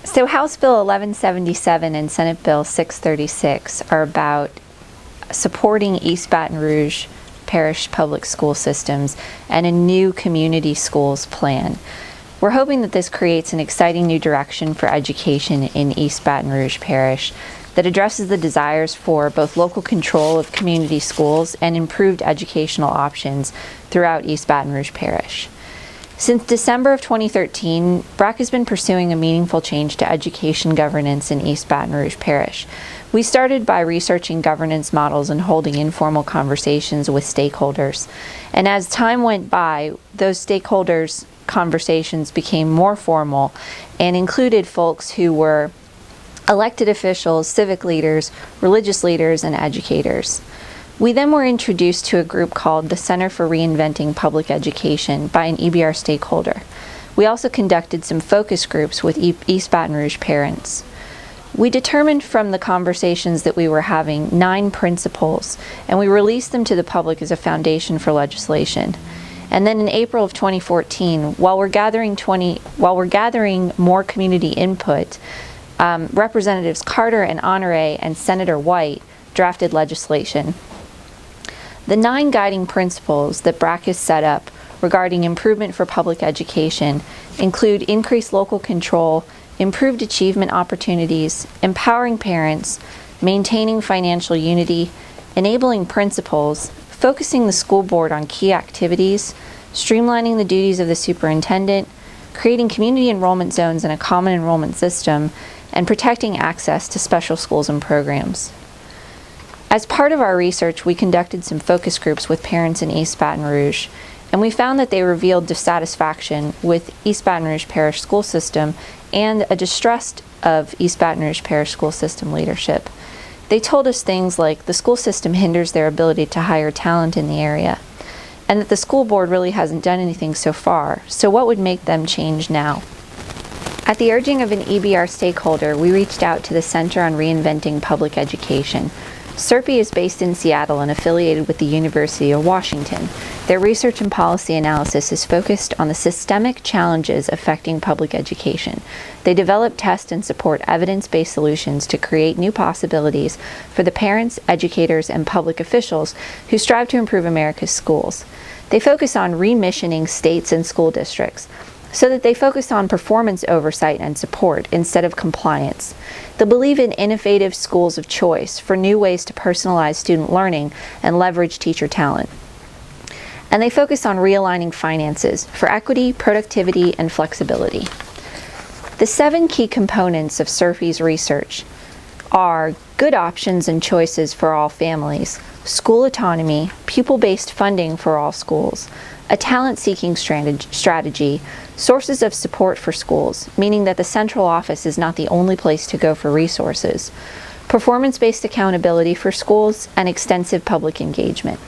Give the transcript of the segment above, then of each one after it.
So House Bill 1177 and Senate Bill 636 are about supporting East Baton Rouge Parish public school systems and a new community schools plan. We're hoping that this creates an exciting new direction for education in East Baton Rouge Parish that addresses the desires for both local control of community schools and improved educational options throughout East Baton Rouge Parish. Since December of 2013, BRAC has been pursuing a meaningful change to education governance in East Baton Rouge Parish. We started by researching governance models and holding informal conversations with stakeholders. And as time went by, those stakeholders' conversations became more formal and included folks who were elected officials, civic leaders, religious leaders, and educators. We then were introduced to a group called the Center for Reinventing Public Education by an EBR stakeholder. We also conducted some focus groups with East Baton Rouge parents. We determined from the conversations that we were having 9 principles, and we released them to the public as a foundation for legislation. And then in April of 2014, while we're gathering more community input, Representatives Carter and Honore and Senator White drafted legislation. The 9 guiding principles that BRAC has set up regarding improvement for public education include increased local control, improved achievement opportunities, empowering parents, maintaining financial unity, enabling principals, focusing the school board on key activities, streamlining the duties of the superintendent, creating community enrollment zones and a common enrollment system, and protecting access to special schools and programs. As part of our research, we conducted some focus groups with parents in East Baton Rouge, and we found that they revealed dissatisfaction with East Baton Rouge Parish school system and a distrust of East Baton Rouge Parish school system leadership. They told us things like the school system hinders their ability to hire talent in the area, and that the school board really hasn't done anything so far, so what would make them change now? At the urging of an EBR stakeholder, we reached out to the Center on Reinventing Public Education. CERPI is based in Seattle and affiliated with the University of Washington. Their research and policy analysis is focused on the systemic challenges affecting public education. They develop, test, and support evidence-based solutions to create new possibilities for the parents, educators, and public officials who strive to improve America's schools. They focus on remissioning states and school districts so that they focus on performance oversight and support instead of compliance. They believe in innovative schools of choice for new ways to personalize student learning and leverage teacher talent. And they focus on realigning finances for equity, productivity, and flexibility. The 7 key components of CERPI's research are good options and choices for all families, school autonomy, pupil-based funding for all schools, a talent-seeking strategy, sources of support for schools, meaning that the central office is not the only place to go for resources, performance-based accountability for schools, and extensive public engagement.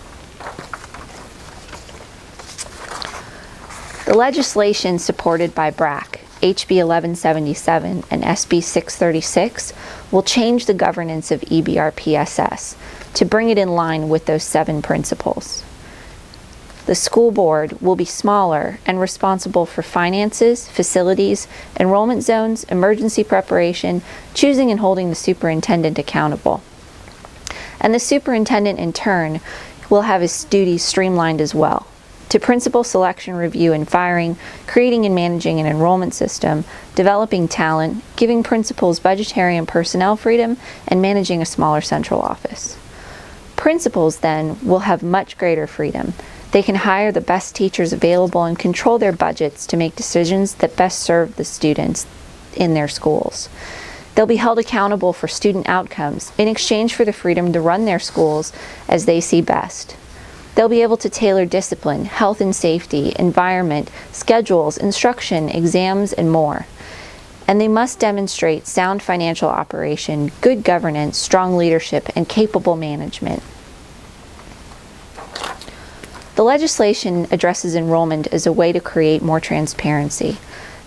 The legislation supported by BRAC, HB 1177 and SB 636, will change the governance of EBRPSS to bring it in line with those 7 principles. The school board will be smaller and responsible for finances, facilities, enrollment zones, emergency preparation, choosing and holding the superintendent accountable. And the superintendent, in turn, will have his duties streamlined as well, to principal selection, review, and firing, creating and managing an enrollment system, developing talent, giving principals budgetary and personnel freedom, and managing a smaller central office. Principals, then, will have much greater freedom. They can hire the best teachers available and control their budgets to make decisions that best serve the students in their schools. They'll be held accountable for student outcomes in exchange for the freedom to run their schools as they see best. They'll be able to tailor discipline, health and safety, environment, schedules, instruction, exams, and more. And they must demonstrate sound financial operation, good governance, strong leadership, and capable management. The legislation addresses enrollment as a way to create more transparency.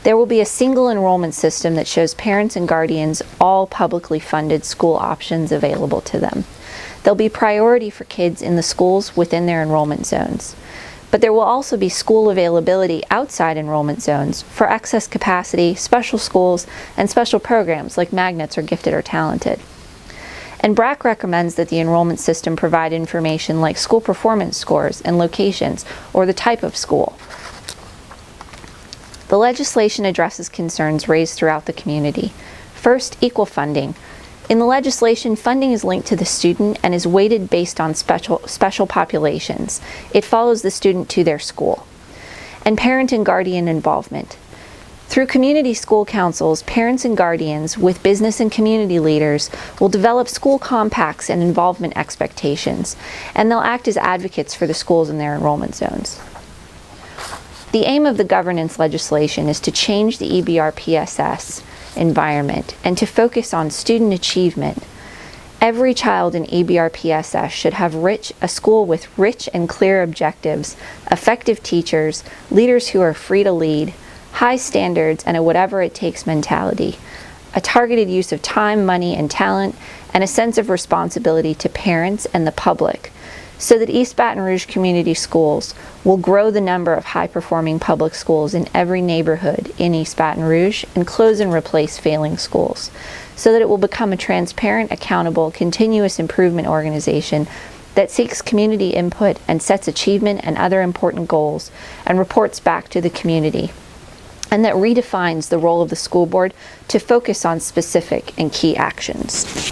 There will be a single enrollment system that shows parents and guardians all publicly funded school options available to them. There'll be priority for kids in the schools within their enrollment zones. but there will also be school availability outside enrollment zones for excess capacity, special schools, and special programs like magnets or gifted or talented. And BRAC recommends that the enrollment system provide information like school performance scores and locations or the type of school. The legislation addresses concerns raised throughout the community. First, equal funding. In the legislation, funding is linked to the student and is weighted based on special populations. It follows the student to their school. And parent and guardian involvement. Through community school councils, parents and guardians with business and community leaders will develop school compacts and involvement expectations, and they'll act as advocates for the schools in their enrollment zones. The aim of the governance legislation is to change the EBRPSS environment and to focus on student achievement. Every child in EBRPSS should have a school with rich and clear objectives, effective teachers, leaders who are free to lead, high standards, and a whatever it takes mentality, a targeted use of time, money, and talent, and a sense of responsibility to parents and the public, so that East Baton Rouge Community Schools will grow the number of high-performing public schools in every neighborhood in East Baton Rouge and close and replace failing schools, so that it will become a transparent, accountable, continuous improvement organization that seeks community input and sets achievement and other important goals and reports back to the community, and that redefines the role of the school board to focus on specific and key actions.